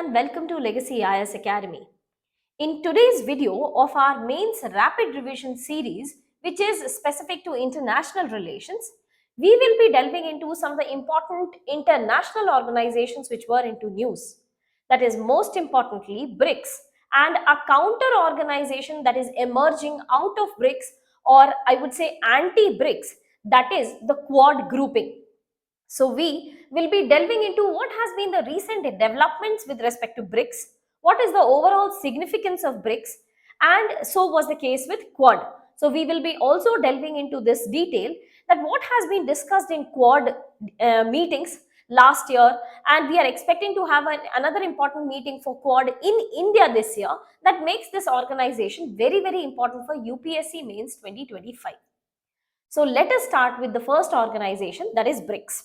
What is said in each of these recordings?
and welcome to Legacy IS Academy. In today's video of our mains rapid revision series, which is specific to international relations, we will be delving into some of the important international organizations which were into news. That is, most importantly, BRICS and a counter organization that is emerging out of BRICS, or I would say anti-BRICS, that is the Quad grouping. So we will be delving into what has been the recent developments with respect to BRICS, what is the overall significance of BRICS, and so was the case with Quad. So we will be also delving into this detail that what has been discussed in Quad meetings last year, and we are expecting to have another important meeting for Quad in India this year that makes this organization very, very important for UPSC mains 2025. So let us start with the first organization, that is BRICS.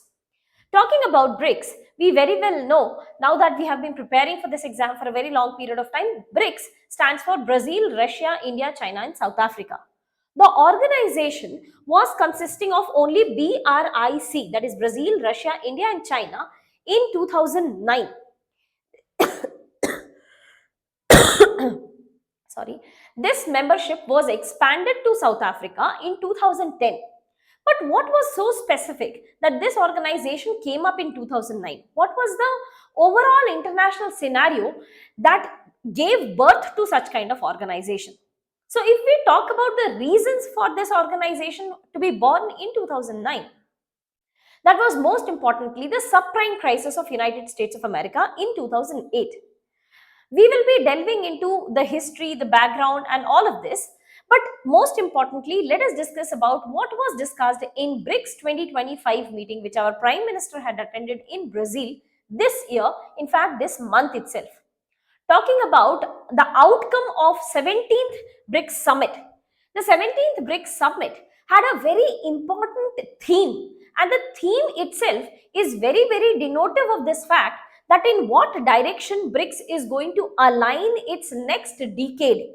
Talking about BRICS, we very well know, now that we have been preparing for this exam for a very long period of time, BRICS stands for Brazil, Russia, India, China and South Africa. The organization was consisting of only BRIC, that is Brazil, Russia, India and China in 2009. Sorry. This membership was expanded to South Africa in 2010. But what was so specific that this organization came up in 2009? What was the overall international scenario that gave birth to such kind of organization? So if we talk about the reasons for this organization to be born in 2009, that was most importantly the subprime crisis of United States of America in 2008. We will be delving into the history, the background and all of this. But most importantly, let us discuss about what was discussed in BRICS 2025 meeting, which our Prime Minister had attended in Brazil this year, in fact, this month itself. Talking about the outcome of 17th BRICS Summit. The 17th BRICS Summit had a very important theme, and the theme itself is very, very denotive of this fact that in what direction BRICS is going to align its next decade.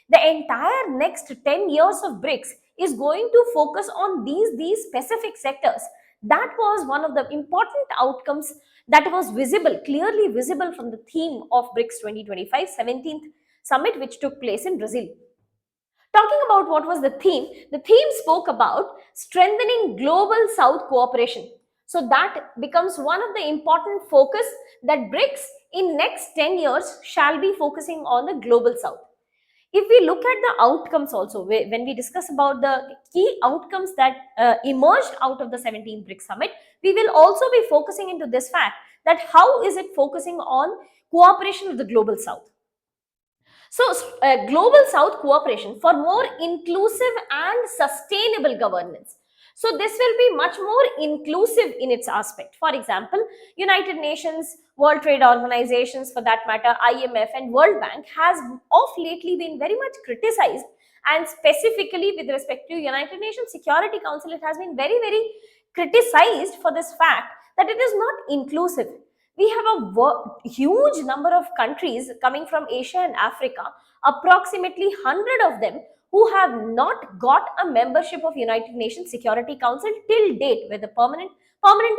The entire next 10 years of BRICS is going to focus on these specific sectors. That was one of the important outcomes that was visible, clearly visible from the theme of BRICS 2025 17th Summit, which took place in Brazil. Talking about what was the theme spoke about strengthening global South cooperation. So that becomes one of the important focus that BRICS in next 10 years shall be focusing on the global South. If we look at the outcomes also, when we discuss about the key outcomes that emerged out of the 17th BRICS Summit, we will also be focusing into this fact that how is it focusing on cooperation with the global South. So, global South cooperation for more inclusive and sustainable governance. So, this will be much more inclusive in its aspect. For example, United Nations, World Trade Organizations for that matter, IMF and World Bank has of lately been very much criticized, and specifically with respect to United Nations Security Council, it has been very, very criticized for this fact that it is not inclusive. We have a huge number of countries coming from Asia and Africa, approximately 100 of them, who have not got a membership of United Nations Security Council till date, whether permanent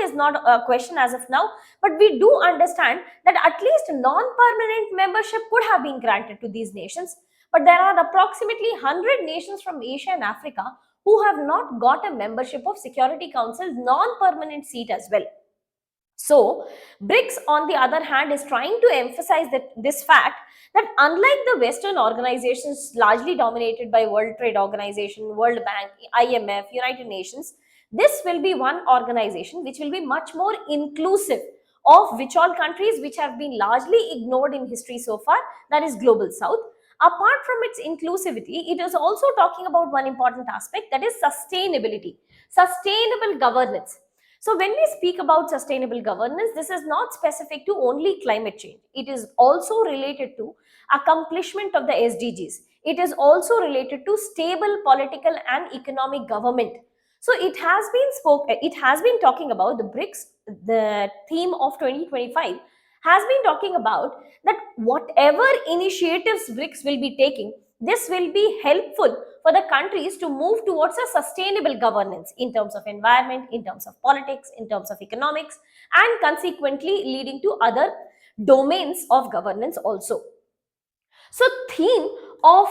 is not a question as of now, but we do understand that at least non-permanent membership could have been granted to these nations. But there are approximately 100 nations from Asia and Africa who have not got a membership of Security Council's non-permanent seat as well. So, BRICS on the other hand is trying to emphasize this fact that unlike the Western organizations largely dominated by World Trade Organization, World Bank, IMF, United Nations, this will be one organization which will be much more inclusive of which all countries which have been largely ignored in history so far, that is Global South. Apart from its inclusivity, it is also talking about one important aspect, that is sustainability, sustainable governance. So when we speak about sustainable governance, this is not specific to only climate change. It is also related to accomplishment of the SDGs. It is also related to stable political and economic government. So it has been talking about the BRICS, the theme of 2025 has been talking about that whatever initiatives BRICS will be taking, this will be helpful for the countries to move towards a sustainable governance in terms of environment, in terms of politics, in terms of economics, and consequently leading to other domains of governance also. So theme of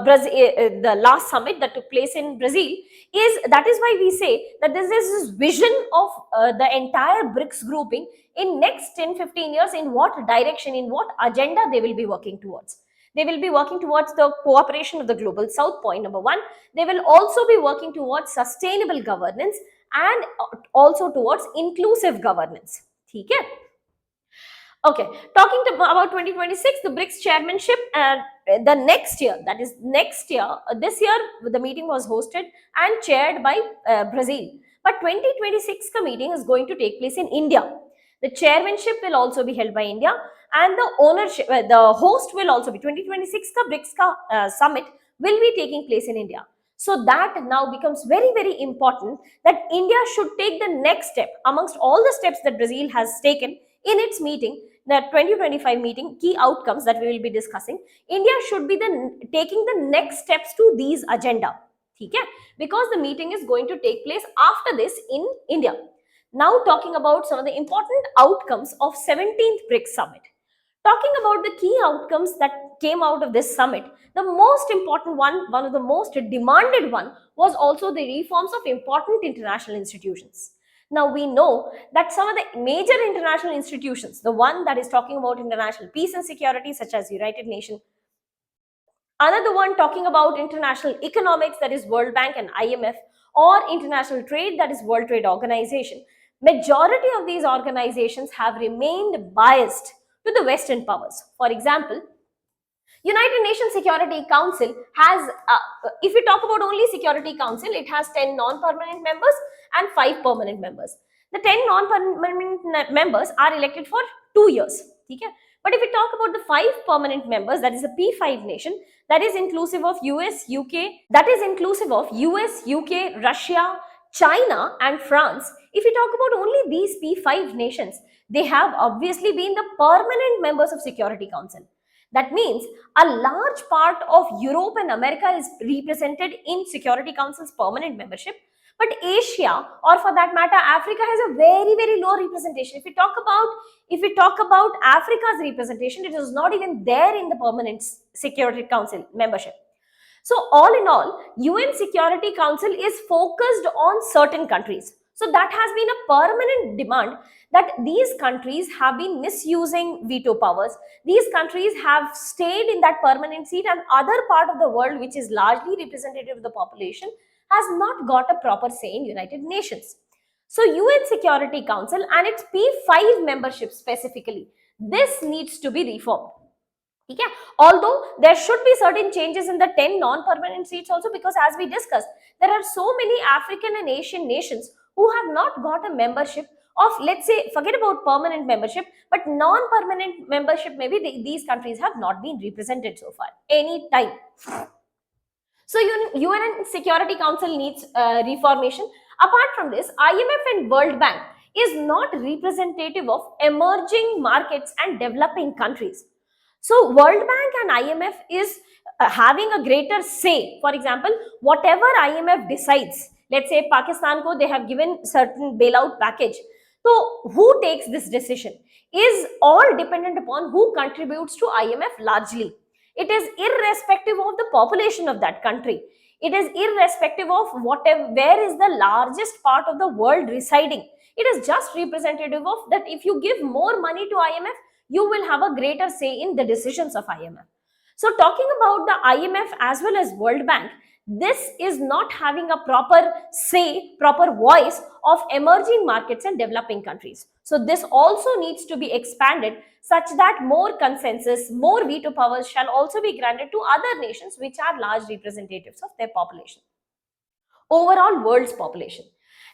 Brazil, the last summit that took place in Brazil, is that is why we say that this is this vision of the entire BRICS grouping in next 10-15 years, in what direction, in what agenda they will be working towards. They will be working towards the cooperation of the global south, point number one. They will also be working towards sustainable governance and also towards inclusive governance. Okay. Okay, talking about 2026, the BRICS chairmanship, the next year, that is next year, this year the meeting was hosted and chaired by Brazil. But 2026 ka meeting is going to take place in India. The chairmanship will also be held by India, and the ownership, the host will also be 2026 ka BRICS ka summit will be taking place in India. So that now becomes very, very important that India should take the next step amongst all the steps that Brazil has taken in its meeting, the 2025 meeting, key outcomes that we will be discussing. India should be taking the next steps to these agenda. Okay? Because the meeting is going to take place after this in India. Now talking about some of the important outcomes of 17th BRICS summit. Talking about the key outcomes that came out of this summit, the most important one of the most demanded one, was also the reforms of important international institutions. Now we know that some of the major international institutions, the one that is talking about international peace and security, such as United Nations, another one talking about international economics, that is World Bank and IMF, or international trade, that is World Trade Organization. Majority of these organizations have remained biased to the Western powers. For example, United Nations Security Council has, if we talk about only Security Council, it has 10 non-permanent members and 5 permanent members. The 10 non-permanent members are elected for 2 years. Okay? But if we talk about the 5 permanent members, that is a P5 nation, that is inclusive of US, UK, Russia, China and France. If we talk about only these P5 nations, they have obviously been the permanent members of Security Council. That means a large part of Europe and America is represented in Security Council's permanent membership. But Asia, or for that matter Africa, has a very, very low representation. If we talk about Africa's representation, it is not even there in the permanent Security Council membership. So all in all, UN Security Council is focused on certain countries. So that has been a permanent demand, that these countries have been misusing veto powers. These countries have stayed in that permanent seat, and other part of the world, which is largely representative of the population, has not got a proper say in United Nations. So UN Security Council and its P5 membership specifically, this needs to be reformed. Okay? Although there should be certain changes in the 10 non-permanent seats also, because as we discussed, there are so many African and Asian nations who have not got a membership of, let's say, forget about permanent membership, but non-permanent membership, maybe these countries have not been represented so far, any time. So UN Security Council needs reformation. Apart from this, IMF and World Bank is not representative of emerging markets and developing countries. So World Bank and IMF is having a greater say. For example, whatever IMF decides, let's say Pakistan ko they have given certain bailout package. So who takes this decision is all dependent upon who contributes to IMF largely. It is irrespective of the population of that country. It is irrespective of where is the largest part of the world residing. It is just representative of that if you give more money to IMF, you will have a greater say in the decisions of IMF. So talking about the IMF as well as World Bank, this is not having a proper say, proper voice of emerging markets and developing countries. So this also needs to be expanded such that more consensus, more veto powers shall also be granted to other nations which are large representatives of their population. Overall world's population.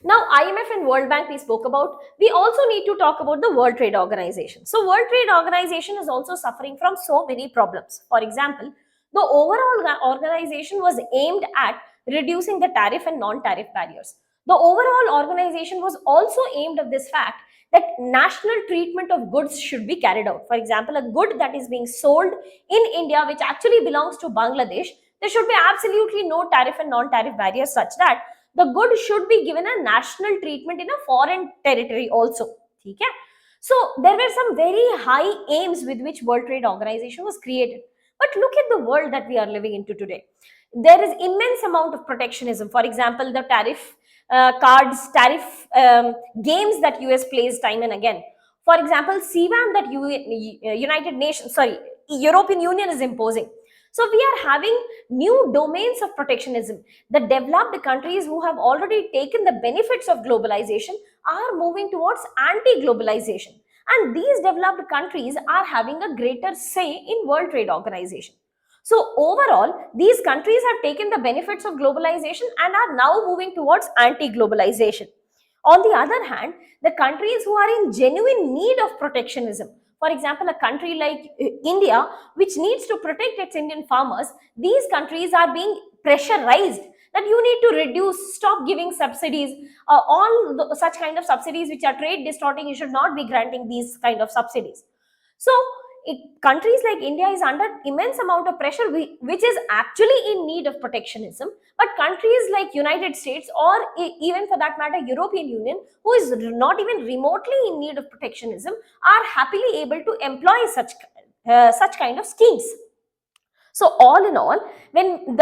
Now, IMF and World Bank we spoke about. We also need to talk about the World Trade Organization. So, World Trade Organization is also suffering from so many problems. For example, the overall organization was aimed at reducing the tariff and non-tariff barriers. The overall organization was also aimed at this fact that national treatment of goods should be carried out. For example, a good that is being sold in India which actually belongs to Bangladesh, there should be absolutely no tariff and non-tariff barriers such that the good should be given a national treatment in a foreign territory also. Okay? So there were some very high aims with which World Trade Organization was created. But look at the world that we are living into today. There is immense amount of protectionism. For example, the tariff cards, tariff games that US plays time and again. For example, CBAM that United Nations, sorry, European Union is imposing. So we are having new domains of protectionism. The developed countries who have already taken the benefits of globalization are moving towards anti-globalization. And these developed countries are having a greater say in World Trade Organization. So overall, these countries have taken the benefits of globalization and are now moving towards anti-globalization. On the other hand, the countries who are in genuine need of protectionism, for example, a country like India, which needs to protect its Indian farmers, these countries are being pressurized that you need to reduce, stop giving subsidies, such kind of subsidies which are trade distorting, you should not be granting these kind of subsidies. So countries like India is under immense amount of pressure, which is actually in need of protectionism. But countries like United States, or even for that matter European Union, who is not even remotely in need of protectionism, are happily able to employ such kind of schemes. So all in all, when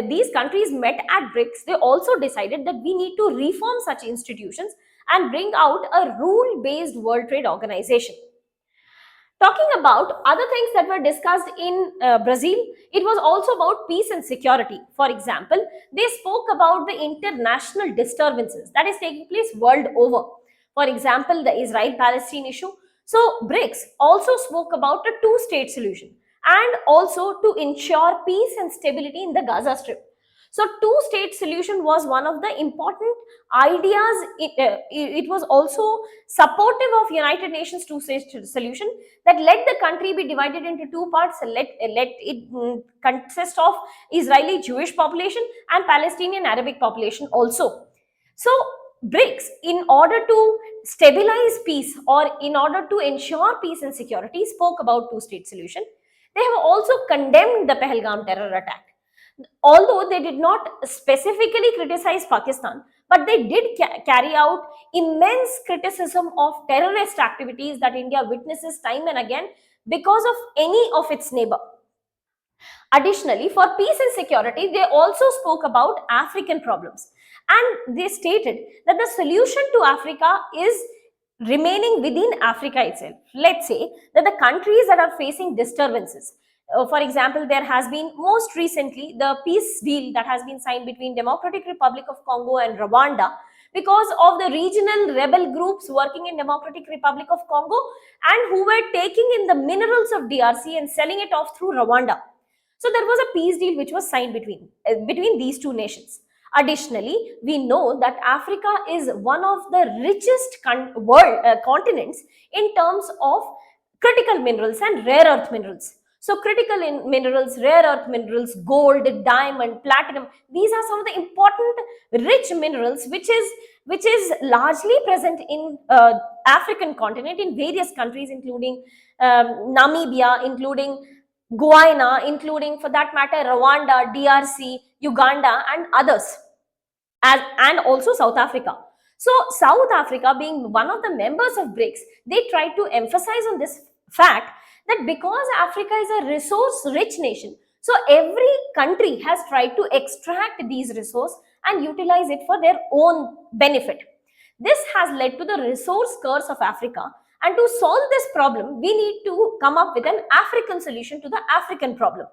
these countries met at BRICS, they also decided that we need to reform such institutions and bring out a rule-based World Trade Organization. Talking about other things that were discussed in Brazil, it was also about peace and security. For example, they spoke about the international disturbances that is taking place world over. For example, the Israel-Palestine issue. So BRICS also spoke about a two-state solution and also to ensure peace and stability in the Gaza Strip. So two-state solution was one of the important ideas. It was also supportive of United Nations two-state solution, that let the country be divided into two parts. Let it consist of Israeli Jewish population and Palestinian Arabic population also. So BRICS, in order to stabilize peace or in order to ensure peace and security, spoke about two-state solution. They have also condemned the Pahalgam terror attack. Although they did not specifically criticize Pakistan, but they did carry out immense criticism of terrorist activities that India witnesses time and again because of any of its neighbor. Additionally, for peace and security, they also spoke about African problems, and they stated that the solution to Africa is remaining within Africa itself. Let's say that the countries that are facing disturbances, for example, there has been most recently the peace deal that has been signed between Democratic Republic of Congo and Rwanda, because of the regional rebel groups working in Democratic Republic of Congo and who were taking in the minerals of DRC and selling it off through Rwanda. So there was a peace deal which was signed between these two nations. Additionally, we know that Africa is one of the richest continents in terms of critical minerals and rare earth minerals. So critical minerals, rare earth minerals, gold, diamond, platinum, these are some of the important rich minerals which is largely present in African continent in various countries, including Namibia, including Guyana, including for that matter Rwanda, DRC, Uganda and others, and also South Africa. So South Africa, being one of the members of BRICS, they tried to emphasize on this fact that because Africa is a resource rich nation, so every country has tried to extract these resources and utilize it for their own benefit. This has led to the resource curse of Africa, and to solve this problem, we need to come up with an African solution to the African problem.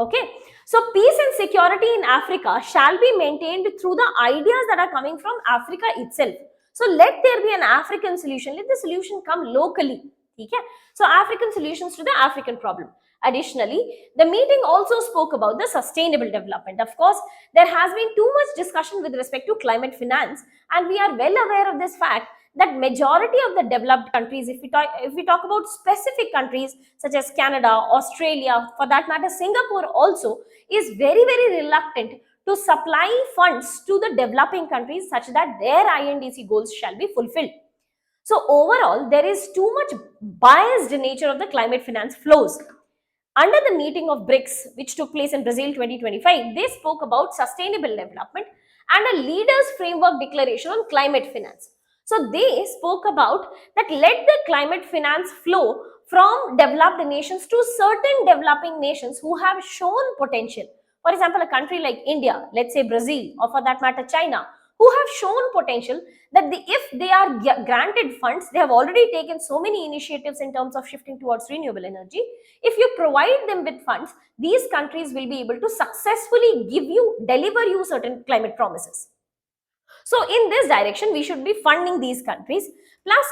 Okay, so peace and security in Africa shall be maintained through the ideas that are coming from Africa itself. So let there be an African solution. Let the solution come locally. Okay? So African solutions to the African problem. Additionally, the meeting also spoke about the sustainable development. Of course, there has been too much discussion with respect to climate finance, and we are well aware of this fact that majority of the developed countries, if we talk about specific countries such as Canada, Australia, for that matter Singapore also, is very reluctant to supply funds to the developing countries such that their INDC goals shall be fulfilled. So overall, there is too much biased nature of the climate finance flows. Under the meeting of BRICS, which took place in Brazil 2025, they spoke about sustainable development and a leaders framework declaration on climate finance. So they spoke about that let the climate finance flow from developed nations to certain developing nations who have shown potential. For example, a country like India, let's say Brazil, or for that matter China, who have shown potential that if they are granted funds, they have already taken so many initiatives in terms of shifting towards renewable energy. If you provide them with funds, these countries will be able to successfully deliver you certain climate promises. So in this direction, we should be funding these countries. Plus,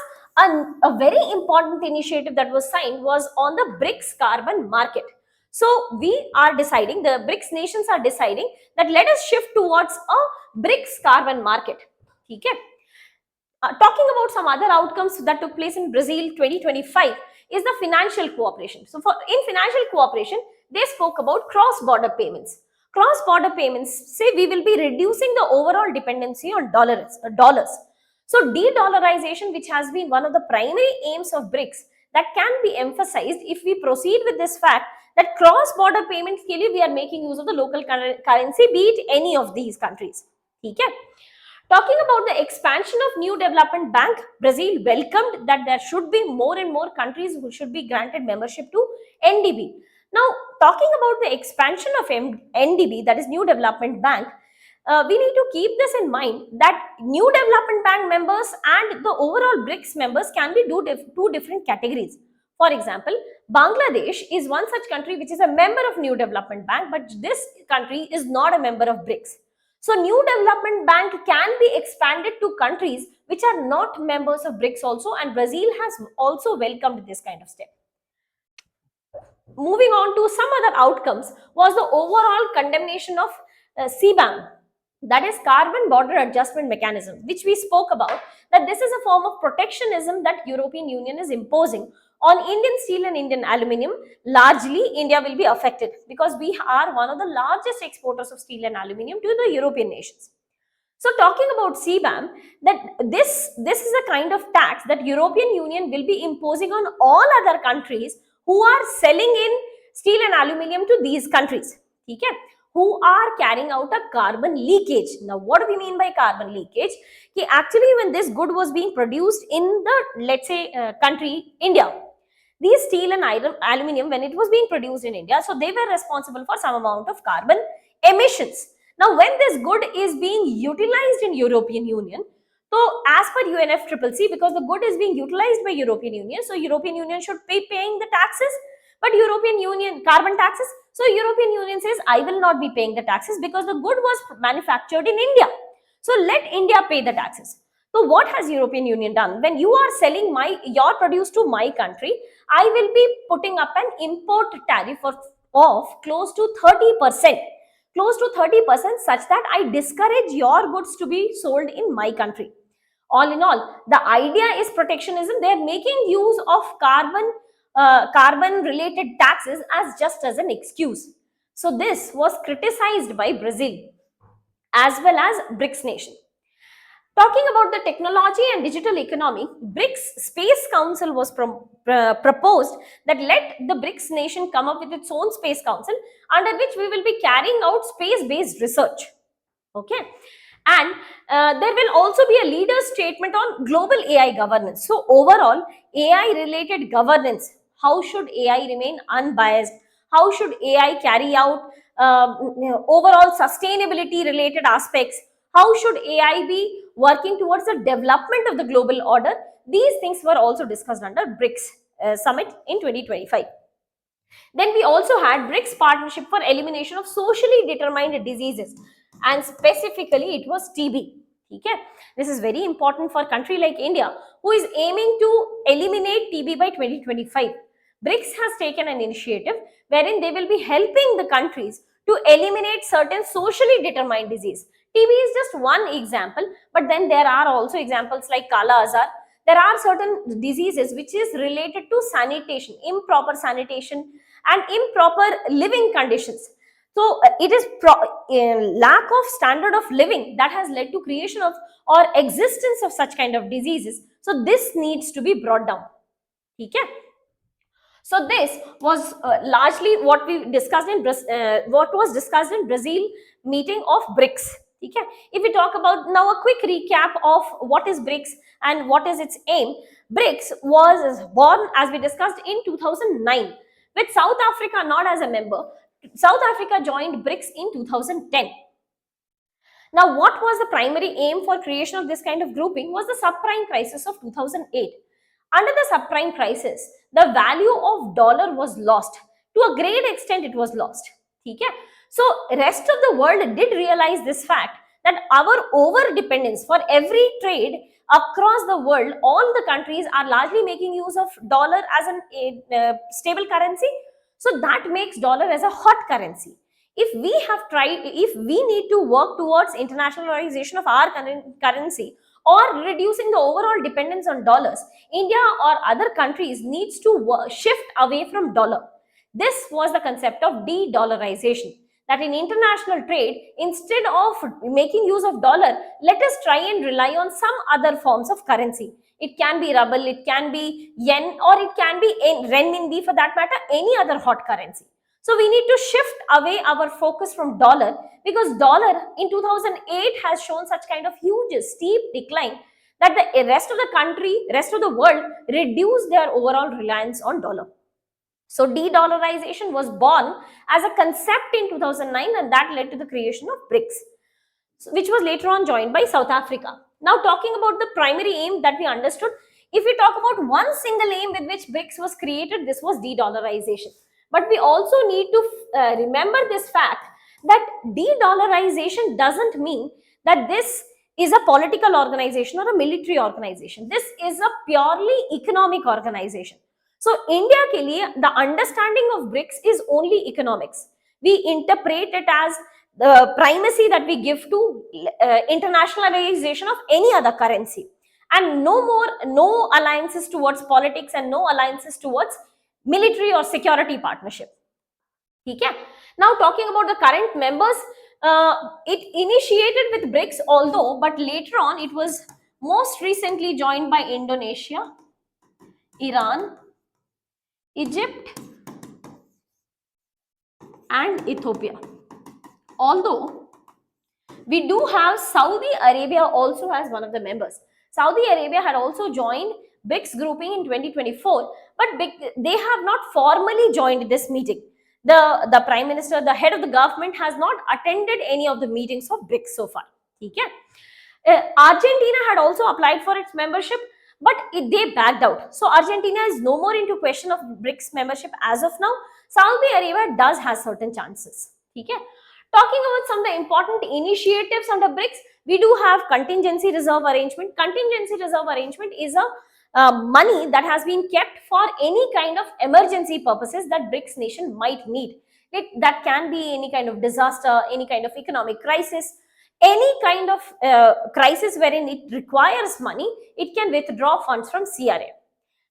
a very important initiative that was signed was on the BRICS carbon market. So we are deciding, the BRICS nations are deciding that let us shift towards a BRICS carbon market. Okay. Talking about some other outcomes that took place in Brazil 2025 is the financial cooperation. So in financial cooperation, they spoke about cross-border payments. Cross-border payments say we will be reducing the overall dependency on dollars. So de-dollarization, which has been one of the primary aims of BRICS, that can be emphasized if we proceed with this fact that cross-border payments के लिए we are making use of the local currency, be it any of these countries. ठीक है? Talking about the expansion of new development bank, Brazil welcomed that there should be more and more countries who should be granted membership to NDB. Now, talking about the expansion of NDB, that is New Development Bank, we need to keep this in mind that New Development Bank members and the overall BRICS members can be two different categories. For example, Bangladesh is one such country which is a member of New Development Bank, but this country is not a member of BRICS. So New Development Bank can be expanded to countries which are not members of BRICS also, and Brazil has also welcomed this kind of step. Moving on to some other outcomes was the overall condemnation of CBAM, that is Carbon Border Adjustment Mechanism, which we spoke about, that this is a form of protectionism that European Union is imposing on Indian steel and Indian aluminium. Largely, India will be affected because we are one of the largest exporters of steel and aluminium to the European nations. So talking about CBAM, that this is a kind of tax that European Union will be imposing on all other countries who are selling in steel and aluminium to these countries, okay, who are carrying out a carbon leakage. Now, what do we mean by carbon leakage? Actually, when this good was being produced in the, let's say, country India, these steel and aluminium, when it was being produced in India, so they were responsible for some amount of carbon emissions. Now, when this good is being utilized in European Union, so as per UNFCCC, because the good is being utilized by European Union, so European Union should be paying the taxes, but European Union carbon taxes. So European Union says, I will not be paying the taxes because the good was manufactured in India. So let India pay the taxes. So what has European Union done? When you are selling your produce to my country, I will be putting up an import tariff of close to 30%. Close to 30%, such that I discourage your goods to be sold in my country. All in all, the idea is protectionism. They are making use of carbon related taxes just as an excuse. So this was criticized by Brazil as well as BRICS nation. Talking about the technology and digital economy, BRICS Space Council was proposed that let the BRICS nation come up with its own space council, under which we will be carrying out space-based research. Okay. And there will also be a leader statement on global AI governance. So overall, AI-related governance, how should AI remain unbiased? How should AI carry out overall sustainability-related aspects? How should AI be working towards the development of the global order? These things were also discussed under BRICS summit in 2025. Then we also had BRICS partnership for elimination of socially determined diseases, and specifically it was TB. Okay? This is very important for a country like India, who is aiming to eliminate TB by 2025. BRICS has taken an initiative wherein they will be helping the countries to eliminate certain socially determined disease. TB is just one example, but then there are also examples like Kala Azar. There are certain diseases which is related to sanitation, improper sanitation and improper living conditions. So it is lack of standard of living that has led to creation of or existence of such kind of diseases. So this needs to be brought down. Okay? So this was largely what we discussed in what was discussed in Brazil meeting of BRICS. Okay? If we talk about now a quick recap of what is BRICS and what is its aim. BRICS was born, as we discussed, in 2009 with South Africa not as a member. South Africa joined BRICS in 2010. Now, what was the primary aim for creation of this kind of grouping was the subprime crisis of 2008. Under the subprime crisis, the value of dollar was lost. To a great extent, it was lost. Okay? So, rest of the world did realize this fact that our over dependence for every trade across the world, all the countries are largely making use of dollar as a stable currency. So that makes dollar as a hot currency. If we need to work towards internationalization of our currency or reducing the overall dependence on dollars, India or other countries needs to shift away from dollar. This was the concept of de-dollarization, that in international trade, instead of making use of dollar, let us try and rely on some other forms of currency. It can be ruble, it can be yen, or it can be renminbi, for that matter, any other hot currency. So we need to shift away our focus from dollar, because dollar in 2008 has shown such kind of huge steep decline that the rest of the country, rest of the world reduced their overall reliance on dollar. So de-dollarization was born as a concept in 2009, and that led to the creation of BRICS, which was later on joined by South Africa. Now, talking about the primary aim that we understood, if we talk about one single aim with which BRICS was created, this was de-dollarization. But we also need to remember this fact that de-dollarization doesn't mean that this is a political organization or a military organization. This is a purely economic organization. So, India ke liye, the understanding of BRICS is only economics. We interpret it as the primacy that we give to internationalization of any other currency, and no alliances towards politics and no alliances towards military or security partnership. Okay? Now, talking about the current members, it initiated with BRICS but later on it was most recently joined by Indonesia, Iran, Egypt and Ethiopia. Although we do have Saudi Arabia also as one of the members. Saudi Arabia had also joined BRICS grouping in 2024, but they have not formally joined this meeting. The Prime Minister, the head of the government, has not attended any of the meetings of BRICS so far. Okay? Argentina had also applied for its membership, but they backed out. So Argentina is no more into question of BRICS membership as of now. Saudi Arabia does have certain chances. Okay? Talking about some of the important initiatives under BRICS, we do have contingency reserve arrangement. Contingency reserve arrangement is a money that has been kept for any kind of emergency purposes that BRICS nation might need. That can be any kind of disaster, any kind of economic crisis, any kind of crisis wherein it requires money, it can withdraw funds from CRA.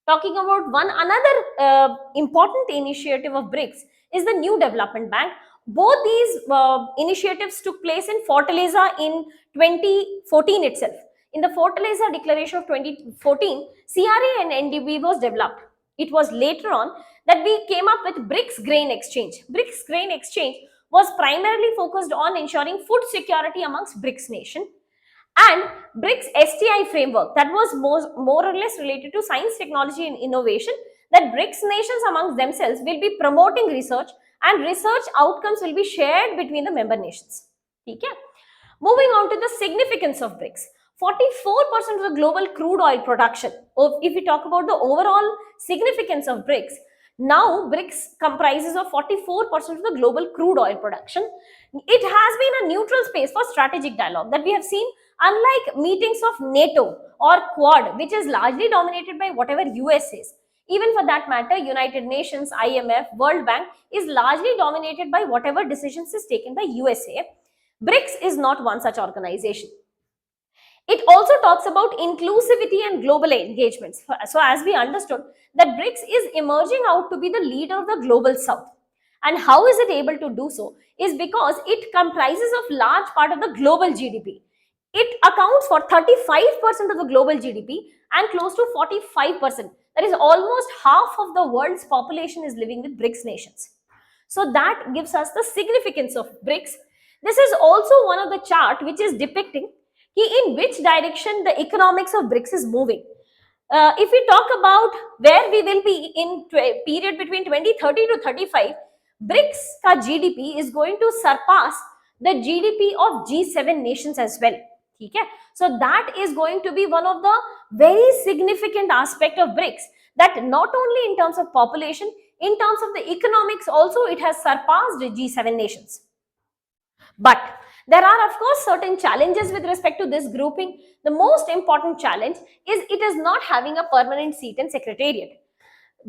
Talking about another important initiative of BRICS is the New Development Bank. Both these initiatives took place in Fortaleza in 2014 itself. In the Fortaleza Declaration of 2014, CRA and NDB was developed. It was later on that we came up with BRICS Grain Exchange. BRICS Grain Exchange was primarily focused on ensuring food security amongst BRICS nations, and BRICS STI framework that was more or less related to science, technology and innovation, that BRICS nations amongst themselves will be promoting research and research outcomes will be shared between the member nations. Okay? Moving on to the significance of BRICS. 44% of the global crude oil production, if we talk about the overall significance of BRICS, now BRICS comprises of 44% of the global crude oil production. It has been a neutral space for strategic dialogue that we have seen, unlike meetings of NATO or Quad, which is largely dominated by whatever US says. Even for that matter, United Nations, IMF, World Bank is largely dominated by whatever decisions is taken by USA. BRICS is not one such organization. It also talks about inclusivity and global engagements. So as we understood that BRICS is emerging out to be the leader of the global south. And how is it able to do so? Is because it comprises of large part of the global GDP. It accounts for 35% of the global GDP and close to 45%. That is almost half of the world's population is living with BRICS nations. So that gives us the significance of BRICS. This is also one of the chart which is depicting in which direction the economics of BRICS is moving. If we talk about where we will be in period between 2030 to 35, BRICS ka GDP is going to surpass the GDP of G7 nations as well. Okay? So that is going to be one of the very significant aspect of BRICS, that not only in terms of population, in terms of the economics also it has surpassed G7 nations. But there are, of course, certain challenges with respect to this grouping. The most important challenge is it is not having a permanent seat in Secretariat.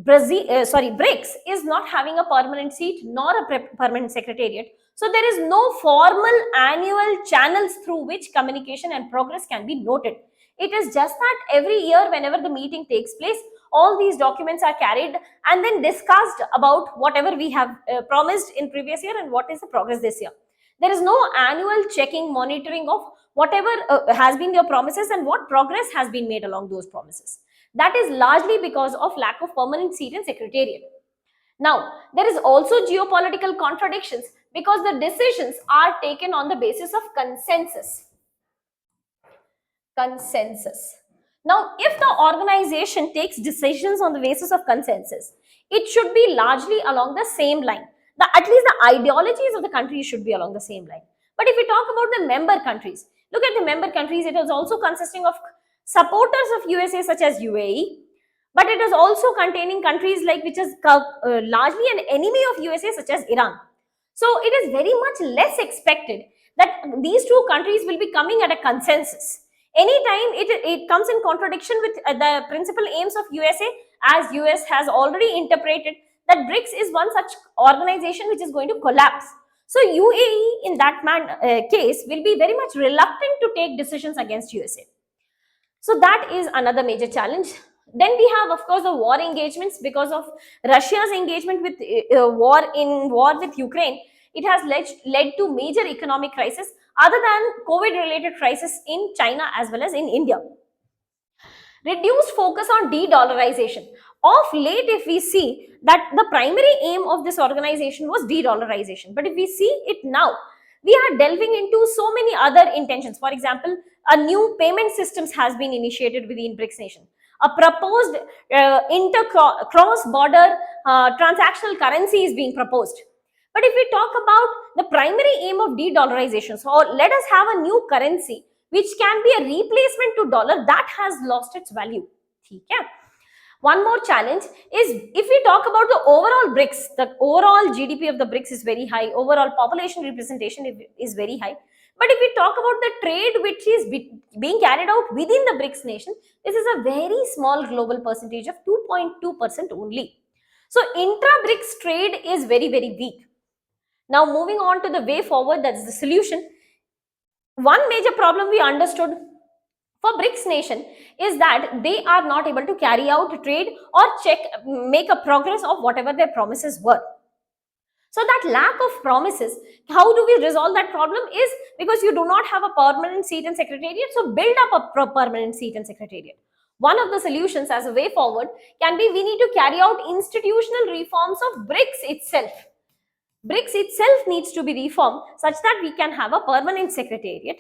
BRICS is not having a permanent seat nor a permanent Secretariat. So there is no formal annual channels through which communication and progress can be noted. It is just that every year, whenever the meeting takes place, all these documents are carried and then discussed about whatever we have promised in previous year and what is the progress this year. There is no annual checking, monitoring of whatever has been your promises and what progress has been made along those promises. That is largely because of lack of permanent seat in Secretariat. Now, there is also geopolitical contradictions because the decisions are taken on the basis of consensus. Now, if the organization takes decisions on the basis of consensus, it should be largely along the same line. At least the ideologies of the countries should be along the same line. But if we talk about the member countries, look at the member countries, it is also consisting of supporters of USA such as UAE, but it is also containing countries like which is largely an enemy of USA such as Iran. So it is very much less expected that these two countries will be coming at a consensus. Anytime it comes in contradiction with the principal aims of USA, as US has already interpreted that BRICS is one such organization which is going to collapse. So UAE in that case will be very much reluctant to take decisions against USA. So that is another major challenge. Then we have, of course, the war engagements. Because of Russia's engagement with war with Ukraine, it has led to major economic crisis other than COVID-related crisis in China as well as in India. Reduced focus on de-dollarization. Of late, if we see that the primary aim of this organization was de-dollarization, but if we see it now, we are delving into so many other intentions. For example, a new payment systems has been initiated within BRICS nation. A proposed cross-border transactional currency is being proposed. But if we talk about the primary aim of de-dollarization, so let us have a new currency which can be a replacement to dollar that has lost its value. Okay? One more challenge is if we talk about the overall BRICS, the overall GDP of the BRICS is very high, overall population representation is very high. But if we talk about the trade which is being carried out within the BRICS nation, this is a very small global percentage of 2.2% only. So intra-BRICS trade is very, very weak. Now moving on to the way forward, that's the solution. One major problem we understood for BRICS nation is that they are not able to carry out trade or make a progress of whatever their promises were. So that lack of promises, how do we resolve that problem is because you do not have a permanent seat in Secretariat, so build up a permanent seat in Secretariat. One of the solutions as a way forward can be we need to carry out institutional reforms of BRICS itself. BRICS itself needs to be reformed such that we can have a permanent Secretariat.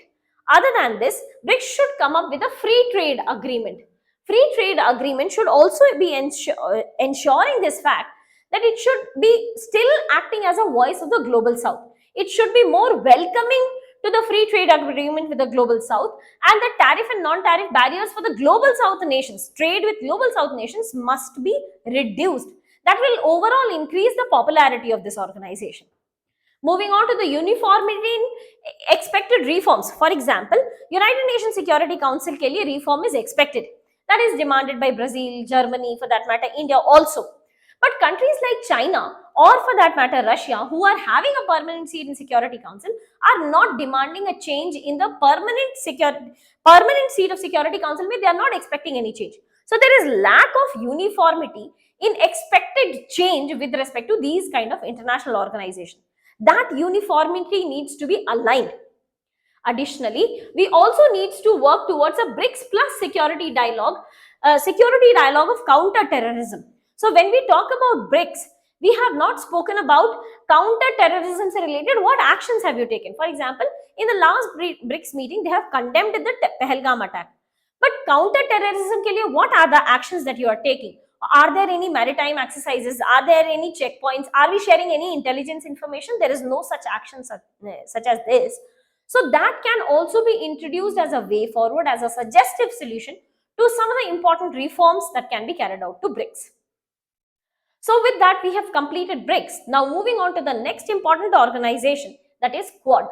Other than this, BRICS should come up with a free trade agreement. Free trade agreement should also be ensuring this fact that it should be still acting as a voice of the global south. It should be more welcoming to the free trade agreement with the global south, and the tariff and non-tariff barriers for the global south nations, trade with global south nations must be reduced. That will overall increase the popularity of this organization. Moving on to the uniformity in expected reforms. For example, United Nations Security Council ke liye reform is expected. That is demanded by Brazil, Germany, for that matter, India also. But countries like China or for that matter Russia, who are having a permanent seat in Security Council, are not demanding a change in the permanent seat of Security Council. They are not expecting any change. So there is lack of uniformity in expected change with respect to these kind of international organizations. That uniformity needs to be aligned. Additionally, we also need to work towards a BRICS plus security dialogue of counter-terrorism. So when we talk about BRICS, We have not spoken about counter-terrorism related. What actions have you taken? For example, in the last BRICS meeting, they have condemned the Pahalgam attack. But counter-terrorism ke liye, what are the actions that you are taking? Are there any maritime exercises? Are there any checkpoints? Are we sharing any intelligence information? There is no such action such as this. So that can also be introduced as a way forward, as a suggestive solution to some of the important reforms that can be carried out to BRICS. So with that, we have completed BRICS. Now moving on to the next important organization, that is Quad.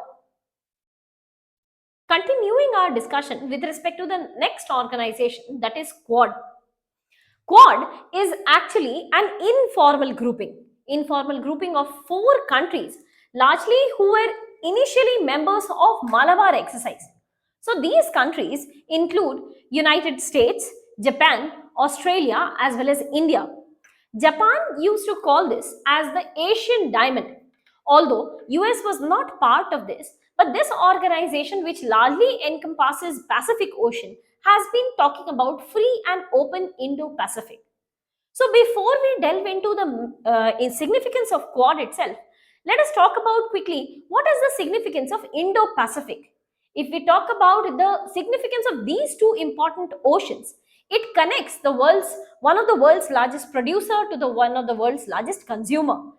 Continuing our discussion with respect to the next organization, that is Quad. Quad is actually an informal grouping of 4 countries, largely who were initially members of Malabar exercise. So these countries include United States, Japan, Australia, as well as India. Japan used to call this as the Asian Diamond, although US was not part of this, but this organization, which largely encompasses Pacific Ocean, has been talking about free and open Indo-Pacific. So before we delve into the significance of Quad itself, let us talk about quickly what is the significance of Indo-Pacific. If we talk about the significance of these 2 important oceans, it connects one of the world's largest producer to the one of the world's largest consumer.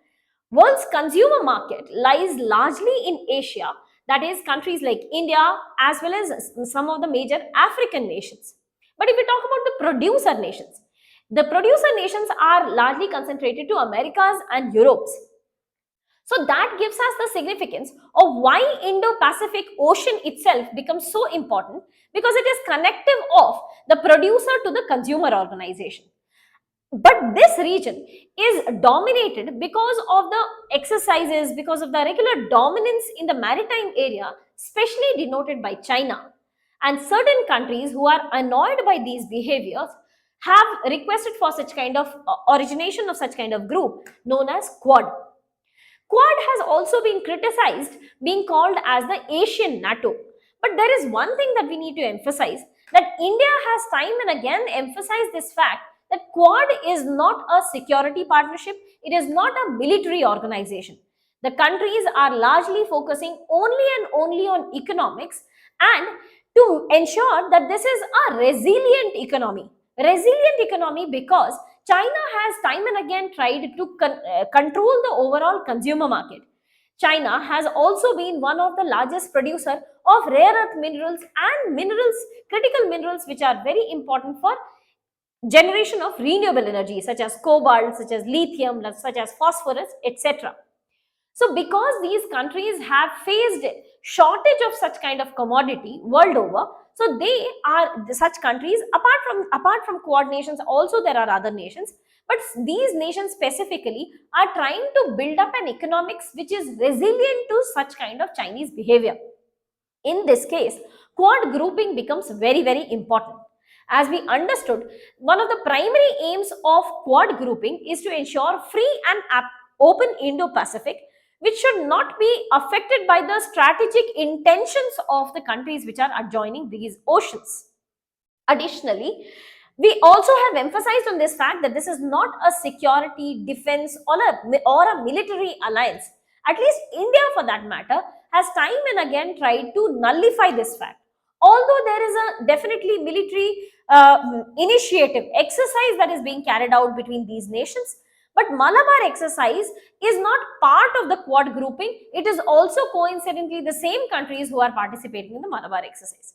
World's consumer market lies largely in Asia, that is countries like India as well as some of the major African nations. But if we talk about the producer nations are largely concentrated to Americas and Europes. So that gives us the significance of why Indo-Pacific Ocean itself becomes so important, because it is connective of the producer to the consumer organization. But this region is dominated because of the exercises, because of the regular dominance in the maritime area, especially denoted by China. And certain countries who are annoyed by these behaviors have requested for such kind of origination of such kind of group known as Quad. Quad has also been criticized, being called as the Asian NATO. But there is one thing that we need to emphasize, that India has time and again emphasized this fact that Quad is not a security partnership, it is not a military organization. The countries are largely focusing only and only on economics, and to ensure that this is a resilient economy. Resilient economy because China has time and again tried to control the overall consumer market. China has also been one of the largest producer of rare earth minerals and critical minerals, which are very important for generation of renewable energy, such as cobalt, such as lithium, such as phosphorus, etc. So because these countries have faced shortage of such kind of commodity world over, so they are such countries, apart from Quad nations, also there are other nations, but these nations specifically are trying to build up an economics which is resilient to such kind of Chinese behavior. In this case, Quad grouping becomes very, very important. As we understood, one of the primary aims of Quad grouping is to ensure free and open Indo-Pacific, which should not be affected by the strategic intentions of the countries which are adjoining these oceans. Additionally, we also have emphasized on this fact that this is not a security, defense, or a military alliance. At least India, for that matter, has time and again tried to nullify this fact. Although there is a definitely military initiative exercise that is being carried out between these nations, but Malabar exercise is not part of the Quad grouping. It is also coincidentally the same countries who are participating in the Malabar exercise.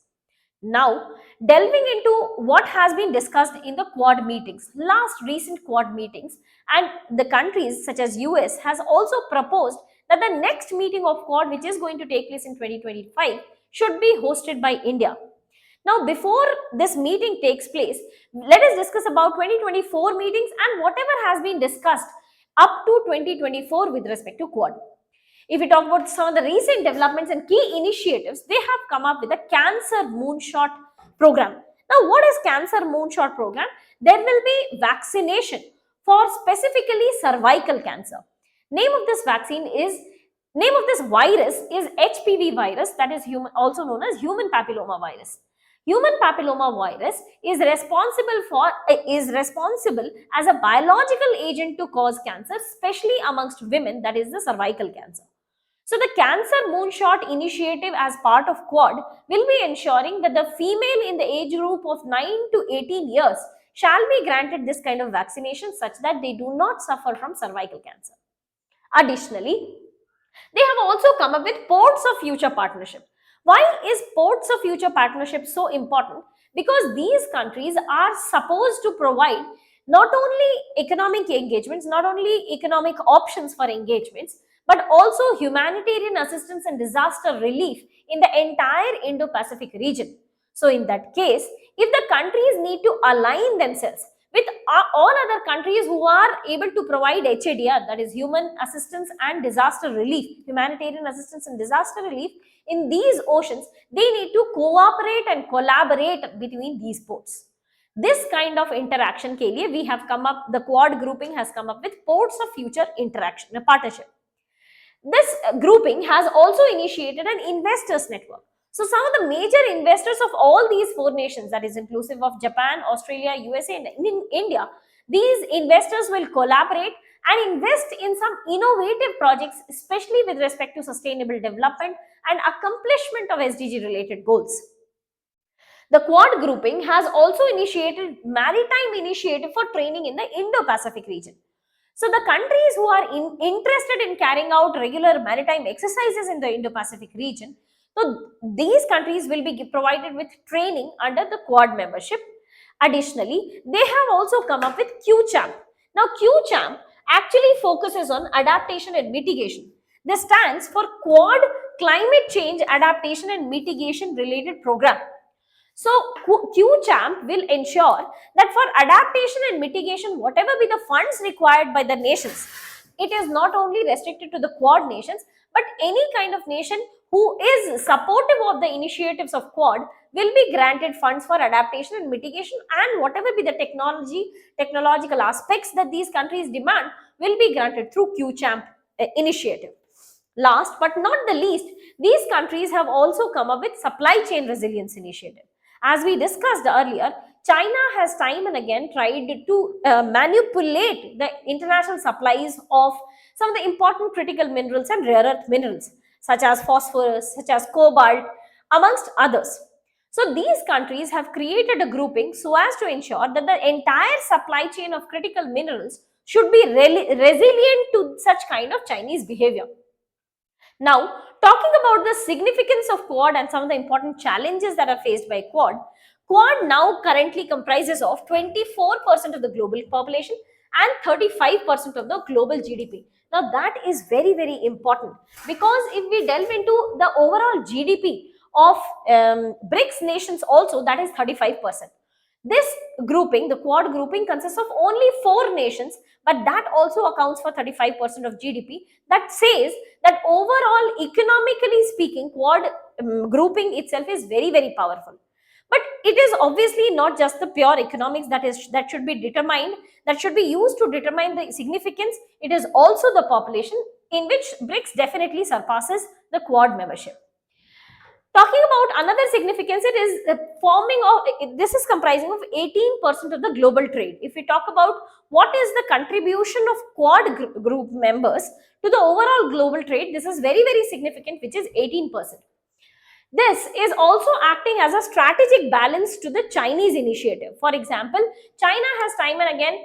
Now, delving into what has been discussed in the Quad meetings, last recent Quad meetings, and the countries such as US has also proposed that the next meeting of Quad, which is going to take place in 2025, should be hosted by India. Now, before this meeting takes place, let us discuss about 2024 meetings and whatever has been discussed up to 2024 with respect to Quad. If we talk about some of the recent developments and key initiatives, they have come up with a Cancer Moonshot program. Now, what is Cancer Moonshot program? There will be vaccination for specifically cervical cancer. Name of this virus is HPV virus, that is also known as human papilloma virus. Human papilloma virus is responsible as a biological agent to cause cancer, especially amongst women, that is the cervical cancer. So the Cancer Moonshot initiative as part of Quad will be ensuring that the female in the age group of 9 to 18 years shall be granted this kind of vaccination such that they do not suffer from cervical cancer. Additionally, they have also come up with Ports of Future Partnership. Why is Ports of Future Partnership so important? Because these countries are supposed to provide not only economic engagements, not only economic options for engagements, but also humanitarian assistance and disaster relief in the entire Indo-Pacific region. So in that case, if the countries need to align themselves with all other countries who are able to provide HADR, that is human assistance and disaster relief, humanitarian assistance and disaster relief in these oceans, they need to cooperate and collaborate between these ports. This kind of interaction ke liye we have come up, the Quad grouping has come up with Ports of Future Interaction, a partnership. This grouping has also initiated an investors network. So some of the major investors of all these four nations, that is inclusive of Japan, Australia, USA, and in India, these investors will collaborate and invest in some innovative projects, especially with respect to sustainable development and accomplishment of SDG related goals. The Quad grouping has also initiated maritime initiative for training in the Indo-Pacific region. So the countries who are interested in carrying out regular maritime exercises in the Indo-Pacific region, so these countries will be provided with training under the Quad membership. Additionally, they have also come up with QChamp. Now QChamp actually focuses on adaptation and mitigation. This stands for Quad Climate Change Adaptation and Mitigation Related Program. So QChamp will ensure that for adaptation and mitigation, whatever be the funds required by the nations, it is not only restricted to the Quad nations, but any kind of nation who is supportive of the initiatives of Quad will be granted funds for adaptation and mitigation, and whatever be the technological aspects that these countries demand will be granted through QChamp initiative. Last but not the least, these countries have also come up with supply chain resilience initiative. As we discussed earlier, China has time and again tried to manipulate the international supplies of some of the important critical minerals and rare earth minerals, such as phosphorus, such as cobalt, amongst others. So these countries have created a grouping so as to ensure that the entire supply chain of critical minerals should be resilient to such kind of Chinese behavior. Now, talking about the significance of Quad and some of the important challenges that are faced by Quad, Quad now currently comprises of 24% of the global population and 35% of the global GDP. Now, that is very, very important, because if we delve into the overall GDP of BRICS nations also, that is 35%. This grouping, the Quad grouping, consists of only 4 nations, but that also accounts for 35% of GDP. That says that overall, economically speaking, Quad grouping itself is very, very powerful. But it is obviously not just the pure economics that should be determined, that should be used to determine the significance. It is also the population, in which BRICS definitely surpasses the Quad membership. Talking about another significance, it is this is comprising of 18% of the global trade. If we talk about what is the contribution of Quad group members to the overall global trade, this is very, very significant, which is 18%. This is also acting as a strategic balance to the Chinese initiative. For example, China has time and again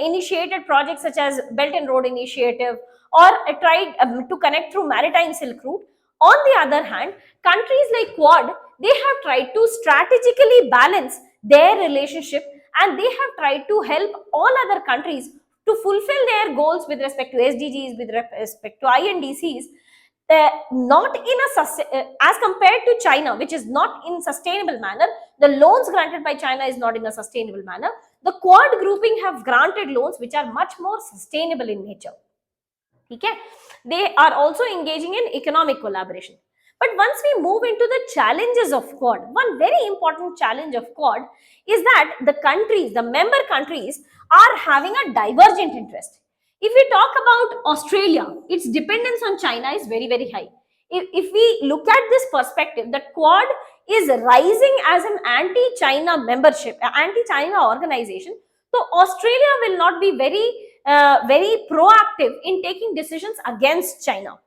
initiated projects such as Belt and Road Initiative, or tried to connect through maritime Silk Route. On the other hand, countries like Quad, they have tried to strategically balance their relationship, and they have tried to help all other countries to fulfill their goals with respect to SDGs, with respect to INDCs, not in a as compared to China, which is not in sustainable manner. The loans granted by China is not in a sustainable manner. The Quad grouping have granted loans which are much more sustainable in nature. Okay? They are also engaging in economic collaboration. But once we move into the challenges of Quad, one very important challenge of Quad is that the countries, the member countries, are having a divergent interest. If we talk about Australia, its dependence on China is very, very high. if we look at this perspective, that Quad is rising as an anti-China membership, anti-China organization, so Australia will not be very proactive in taking decisions against China.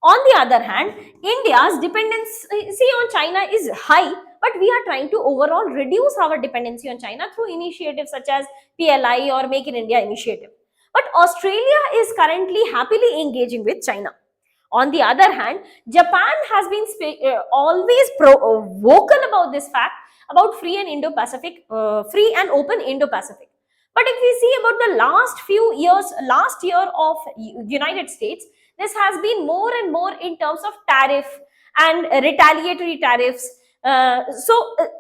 On the other hand, India's dependency on China is high, but we are trying to overall reduce our dependency on China through initiatives such as PLI or Make in India initiative. But Australia is currently happily engaging with China. On the other hand, Japan has been always vocal about this fact about free and open Indo-Pacific. But if we see about the last few years, last year of United States, this has been more and more in terms of tariff and retaliatory tariffs.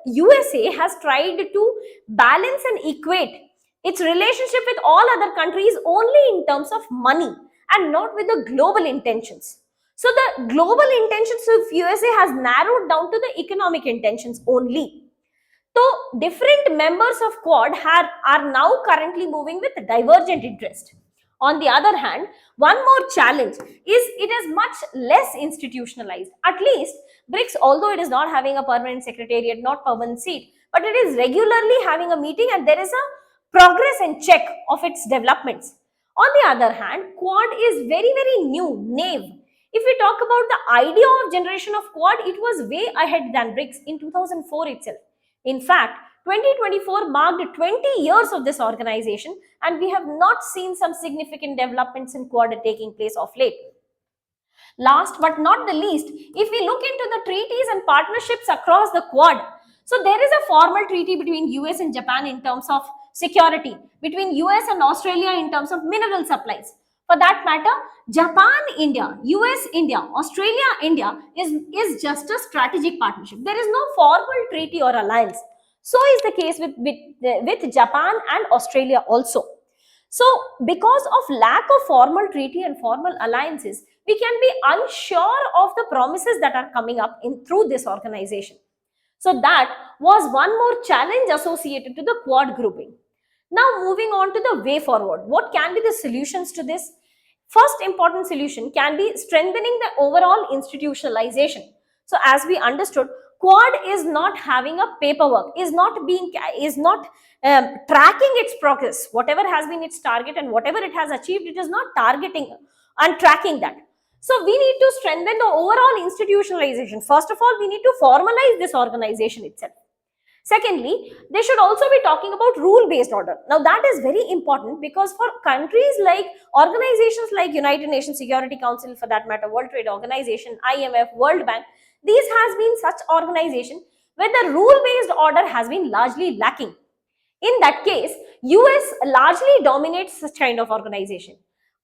USA has tried to balance and equate its relationship with all other countries only in terms of money and not with the global intentions. So the global intentions of USA has narrowed down to the economic intentions only. So different members of Quad are now currently moving with divergent interest. On the other hand, one more challenge is it is much less institutionalized. At least BRICS, although it is not having a permanent secretariat, not permanent seat, but it is regularly having a meeting and there is a progress and check of its developments. On the other hand, Quad is very new, naive. If we talk about the idea of generation of Quad, it was way ahead than BRICS in 2004 itself. In fact, 2024 marked 20 years of this organization and we have not seen some significant developments in Quad taking place of late. Last but not the least, if we look into the treaties and partnerships across the Quad, so there is a formal treaty between US and Japan in terms of security, between US and Australia in terms of mineral supplies. For that matter, Japan, India, US, India, Australia, India is just a strategic partnership. There is no formal treaty or alliance. So is the case with Japan and Australia also. So because of lack of formal treaty and formal alliances, we can be unsure of the promises that are coming up in through this organization. So that was one more challenge associated to the Quad grouping. Now moving on to the way forward. What can be the solutions to this? First important solution can be strengthening the overall institutionalization. So as we understood, Quad is not having a paperwork, is not tracking its progress. Whatever has been its target and whatever it has achieved, it is not targeting and tracking that. So we need to strengthen the overall institutionalization. First of all, we need to formalize this organization itself. Secondly, they should also be talking about rule-based order. Now that is very important because for countries like organizations like United Nations Security Council, for that matter, World Trade Organization, IMF, World Bank, these has been such organization where the rule-based order has been largely lacking. In that case, US largely dominates this kind of organization.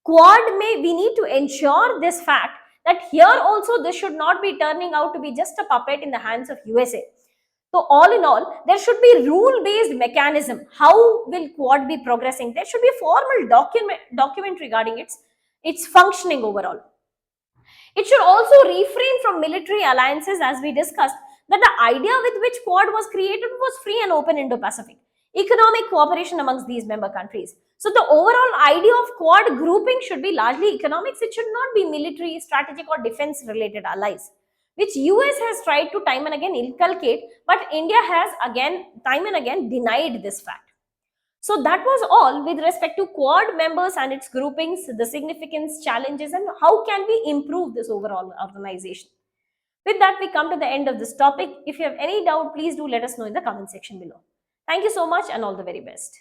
We need to ensure this fact that here also this should not be turning out to be just a puppet in the hands of USA. So all in all, there should be rule-based mechanism. How will Quad be progressing? There should be a formal document regarding its functioning overall. It should also refrain from military alliances, as we discussed, that the idea with which Quad was created was free and open Indo-Pacific, economic cooperation amongst these member countries. So the overall idea of Quad grouping should be largely economics. It should not be military, strategic or defense related allies, which US has tried to time and again inculcate, but India has time and again denied this fact. So that was all with respect to Quad members and its groupings, the significance, challenges, and how can we improve this overall organization. With that, we come to the end of this topic. If you have any doubt, please do let us know in the comment section below. Thank you so much and all the very best.